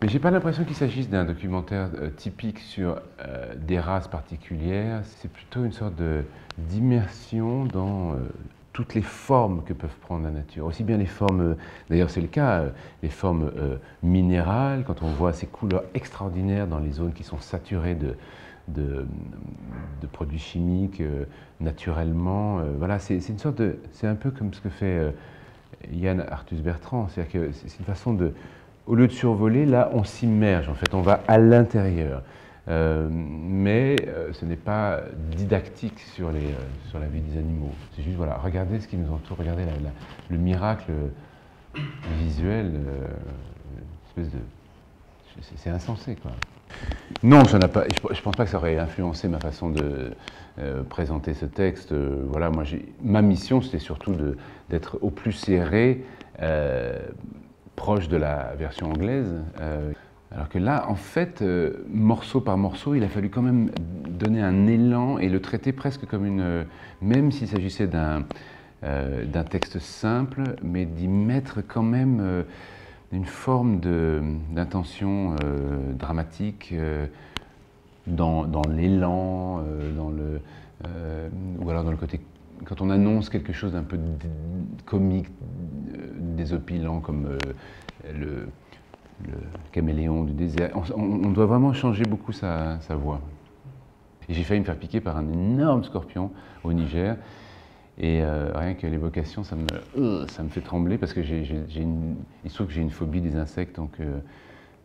Mais j'ai pas l'impression qu'il s'agisse d'un documentaire typique sur des races particulières. C'est plutôt une sorte d'immersion dans toutes les formes que peuvent prendre la nature. Aussi bien les formes, d'ailleurs c'est le cas, les formes minérales, quand on voit ces couleurs extraordinaires dans les zones qui sont saturées de, de produits chimiques naturellement. Voilà, c'est une sorte de, c'est un peu comme ce que fait Yann Arthus-Bertrand, c'est-à-dire que c'est une façon de, au lieu de survoler, là on s'immerge, en fait, on va à l'intérieur. Mais ce n'est pas didactique sur la vie des animaux. C'est juste, voilà, regardez ce qui nous entoure, regardez le miracle visuel, espèce de... C'est insensé, quoi. Non, ça n'a pas, je ne pense pas que ça aurait influencé ma façon de présenter ce texte. Voilà, moi, ma mission, c'était surtout d'être au plus serré, proche de la version anglaise. Alors que là, en fait, morceau par morceau, il a fallu quand même donner un élan et le traiter presque comme une... Même s'il s'agissait d'un texte simple, mais d'y mettre quand même une forme d'intention dramatique dans l'élan, ou alors dans le côté... Quand on annonce quelque chose d'un peu comique, désopilant, comme le caméléon du désert. On doit vraiment changer beaucoup sa voix. Et j'ai failli me faire piquer par un énorme scorpion au Niger. Et rien que l'évocation, ça me fait trembler parce que il se trouve que j'ai une phobie des insectes, donc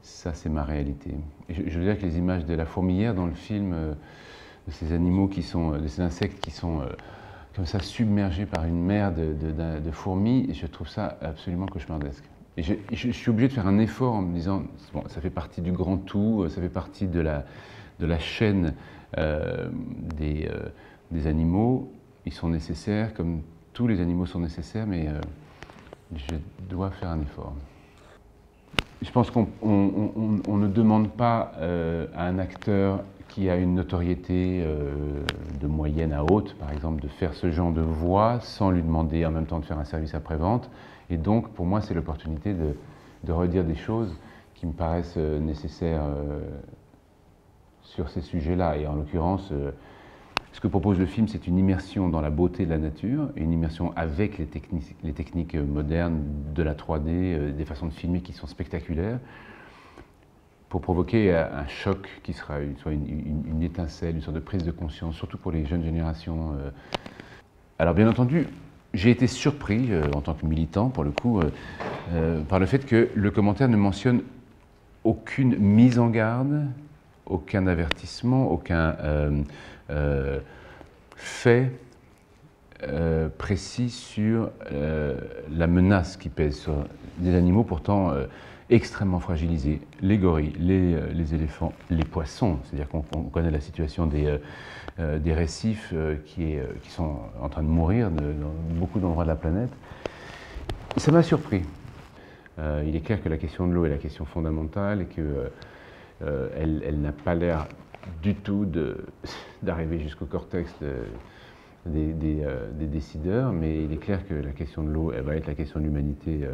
ça c'est ma réalité. Et je veux dire que les images de la fourmilière dans le film, de ces animaux qui sont, de ces insectes qui sont comme ça submergés par une mer de fourmis, je trouve ça absolument cauchemardesque. Et je suis obligé de faire un effort en me disant, bon, ça fait partie du grand tout, ça fait partie de la chaîne des animaux. Ils sont nécessaires, comme tous les animaux sont nécessaires, mais je dois faire un effort. Je pense qu'on ne demande pas à un acteur qui a une notoriété de moyenne à haute, par exemple, de faire ce genre de voix sans lui demander en même temps de faire un service après-vente. Et donc, pour moi, c'est l'opportunité de redire des choses qui me paraissent nécessaires sur ces sujets-là. Et en l'occurrence, ce que propose le film, c'est une immersion dans la beauté de la nature, une immersion avec les techniques modernes de la 3D, des façons de filmer qui sont spectaculaires, pour provoquer un choc qui sera soit une étincelle, une sorte de prise de conscience, surtout pour les jeunes générations. Alors bien entendu, j'ai été surpris, en tant que militant, pour le coup, par le fait que le commentaire ne mentionne aucune mise en garde, aucun avertissement, aucun fait précis sur la menace qui pèse sur des animaux pourtant extrêmement fragilisés. Les gorilles, les éléphants, les poissons, c'est-à-dire qu'on connaît la situation des récifs qui sont en train de mourir dans beaucoup d'endroits de la planète. Et ça m'a surpris. Il est clair que la question de l'eau est la question fondamentale et qu'elle elle n'a pas l'air du tout d'arriver jusqu'au cortex des décideurs, mais il est clair que la question de l'eau, elle va être la question de l'humanité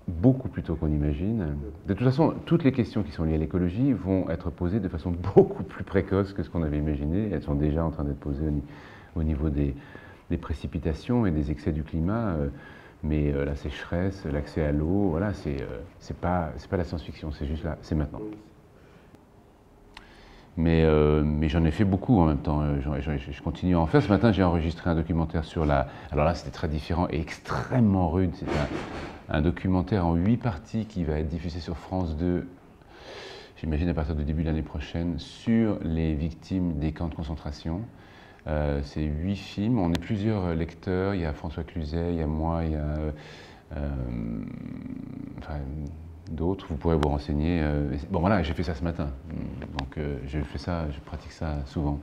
beaucoup plus tôt qu'on imagine. De toute façon, toutes les questions qui sont liées à l'écologie vont être posées de façon beaucoup plus précoce que ce qu'on avait imaginé. Elles sont déjà en train d'être posées au niveau des précipitations et des excès du climat. Mais la sécheresse, l'accès à l'eau, voilà, c'est pas la science-fiction, c'est juste là, c'est maintenant. Mais j'en ai fait beaucoup en même temps, je continue à en faire. Ce matin, j'ai enregistré un documentaire sur la... Alors là, c'était très différent et extrêmement rude. C'est un documentaire en 8 parties qui va être diffusé sur France 2, j'imagine à partir du début de l'année prochaine, sur les victimes des camps de concentration. C'est 8 films, on est plusieurs lecteurs, il y a François Cluzet, il y a moi, il y a enfin, d'autres, vous pourrez vous renseigner. Bon voilà, j'ai fait ça ce matin, donc je pratique ça souvent.